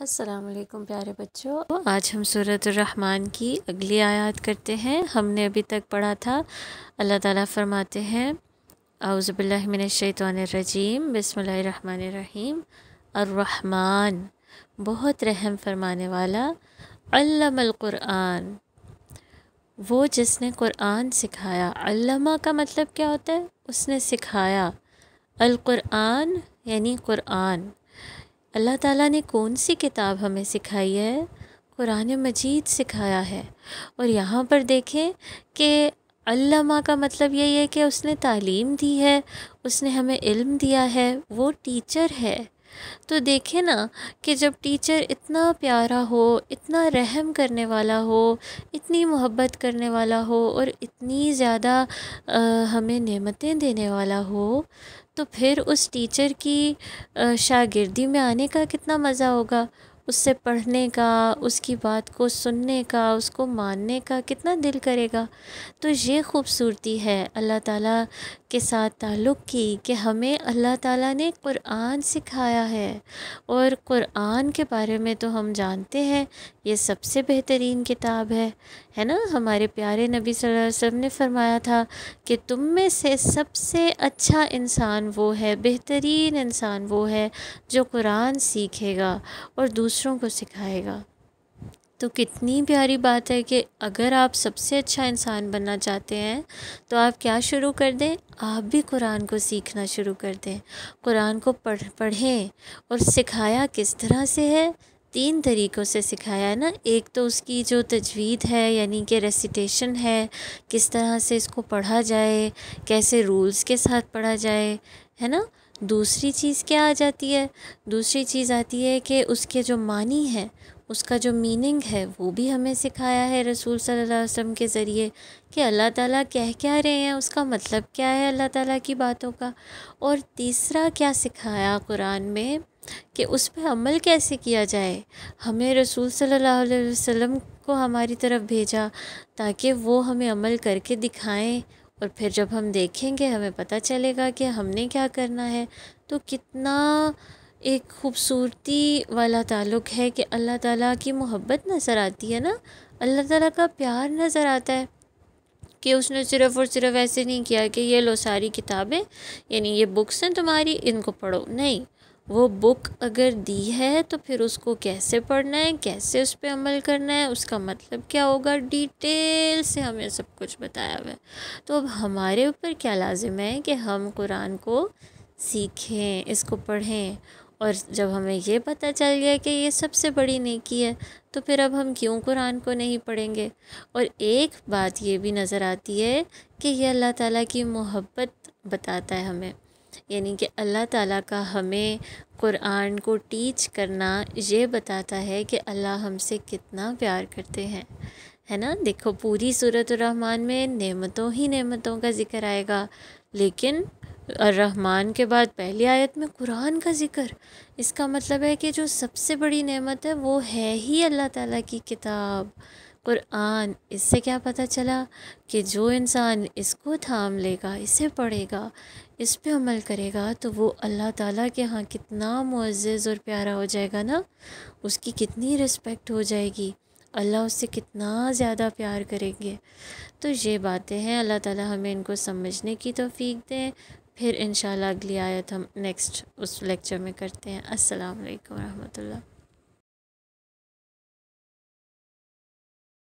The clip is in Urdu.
السلام علیکم پیارے بچوں، آج ہم سورۃ الرحمن کی اگلی آیات کرتے ہیں۔ ہم نے ابھی تک پڑھا تھا، اللہ تعالیٰ فرماتے ہیں اعوذ باللہ من الشیطان الرجیم، بسم اللہ الرحمن الرحیم۔ الرحمن، بہت رحم فرمانے والا، علم القرآن، وہ جس نے قرآن سکھایا۔ علمہ کا مطلب کیا ہوتا ہے؟ اس نے سکھایا۔ القرآن یعنی قرآن۔ اللہ تعالیٰ نے کون سی کتاب ہمیں سکھائی ہے؟ قرآن مجید سکھایا ہے۔ اور یہاں پر دیکھیں کہ علامہ کا مطلب یہی ہے کہ اس نے تعلیم دی ہے، اس نے ہمیں علم دیا ہے، وہ ٹیچر ہے۔ تو دیکھیں نا کہ جب ٹیچر اتنا پیارا ہو، اتنا رحم کرنے والا ہو، اتنی محبت کرنے والا ہو اور اتنی زیادہ ہمیں نعمتیں دینے والا ہو، تو پھر اس ٹیچر کی شاگردی میں آنے کا کتنا مزہ ہوگا، اس سے پڑھنے کا، اس کی بات کو سننے کا، اس کو ماننے کا کتنا دل کرے گا۔ تو یہ خوبصورتی ہے اللہ تعالیٰ کے ساتھ تعلق کی کہ ہمیں اللہ تعالیٰ نے قرآن سکھایا ہے۔ اور قرآن کے بارے میں تو ہم جانتے ہیں یہ سب سے بہترین کتاب ہے نا۔ ہمارے پیارے نبی صلی اللہ علیہ وسلم نے فرمایا تھا کہ تم میں سے سب سے اچھا انسان وہ ہے، بہترین انسان وہ ہے جو قرآن سیکھے گا اور دوسروں کو سکھائے گا۔ تو کتنی پیاری بات ہے کہ اگر آپ سب سے اچھا انسان بننا چاہتے ہیں تو آپ کیا شروع کر دیں؟ آپ بھی قرآن کو سیکھنا شروع کر دیں، قرآن کو پڑھیں۔ اور سکھایا کس طرح سے ہے؟ 3 طریقوں سے سکھایا ہے نا۔ ایک تو اس کی جو تجوید ہے یعنی کہ ریسیٹیشن ہے، کس طرح سے اس کو پڑھا جائے، کیسے رولز کے ساتھ پڑھا جائے، ہے نا۔ دوسری چیز کیا آ جاتی ہے؟ دوسری چیز آتی ہے کہ اس کے جو معنی ہے، اس کا جو میننگ ہے وہ بھی ہمیں سکھایا ہے رسول صلی اللہ علیہ وسلم کے ذریعے کہ اللہ تعالیٰ کہہ کیا رہے ہیں، اس کا مطلب کیا ہے اللہ تعالیٰ کی باتوں کا۔ اور تیسرا کیا سکھایا قرآن میں کہ اس پہ عمل کیسے کیا جائے۔ ہمیں رسول صلی اللہ علیہ وسلم کو ہماری طرف بھیجا تاکہ وہ ہمیں عمل کر کے دکھائیں، اور پھر جب ہم دیکھیں گے ہمیں پتہ چلے گا کہ ہم نے کیا کرنا ہے۔ تو کتنا ایک خوبصورتی والا تعلق ہے کہ اللہ تعالیٰ کی محبت نظر آتی ہے نا، اللہ تعالیٰ کا پیار نظر آتا ہے کہ اس نے صرف اور صرف ایسے نہیں کیا کہ یہ لو ساری کتابیں، یعنی یہ بکس ہیں تمہاری، ان کو پڑھو۔ نہیں، وہ بک اگر دی ہے تو پھر اس کو کیسے پڑھنا ہے، کیسے اس پہ عمل کرنا ہے، اس کا مطلب کیا ہوگا، ڈیٹیل سے ہمیں سب کچھ بتایا ہوا ہے۔ تو اب ہمارے اوپر کیا لازم ہے کہ ہم قرآن کو سیکھیں، اس کو پڑھیں۔ اور جب ہمیں یہ پتہ چل گیا کہ یہ سب سے بڑی نیکی ہے تو پھر اب ہم کیوں قرآن کو نہیں پڑھیں گے۔ اور ایک بات یہ بھی نظر آتی ہے کہ یہ اللہ تعالیٰ کی محبت بتاتا ہے ہمیں، یعنی کہ اللہ تعالیٰ کا ہمیں قرآن کو ٹیچ کرنا یہ بتاتا ہے کہ اللہ ہم سے کتنا پیار کرتے ہیں، ہے نا۔ دیکھو پوری سورۃ الرحمن میں نعمتوں ہی نعمتوں کا ذکر آئے گا، لیکن الرحمن کے بعد پہلی آیت میں قرآن کا ذکر، اس کا مطلب ہے کہ جو سب سے بڑی نعمت ہے وہ ہے ہی اللہ تعالیٰ کی کتاب قرآن۔ اس سے کیا پتہ چلا کہ جو انسان اس کو تھام لے گا، اسے پڑھے گا، اس پہ عمل کرے گا تو وہ اللہ تعالیٰ کے ہاں کتنا معزز اور پیارا ہو جائے گا نا، اس کی کتنی رسپیکٹ ہو جائے گی، اللہ اس سے کتنا زیادہ پیار کریں گے۔ تو یہ باتیں ہیں، اللہ تعالیٰ ہمیں ان کو سمجھنے کی توفیق دیں۔ پھر انشاءاللہ اگلی آیت ہم نیکسٹ اس لیکچر میں کرتے ہیں۔ السلام علیکم ورحمۃ اللہ۔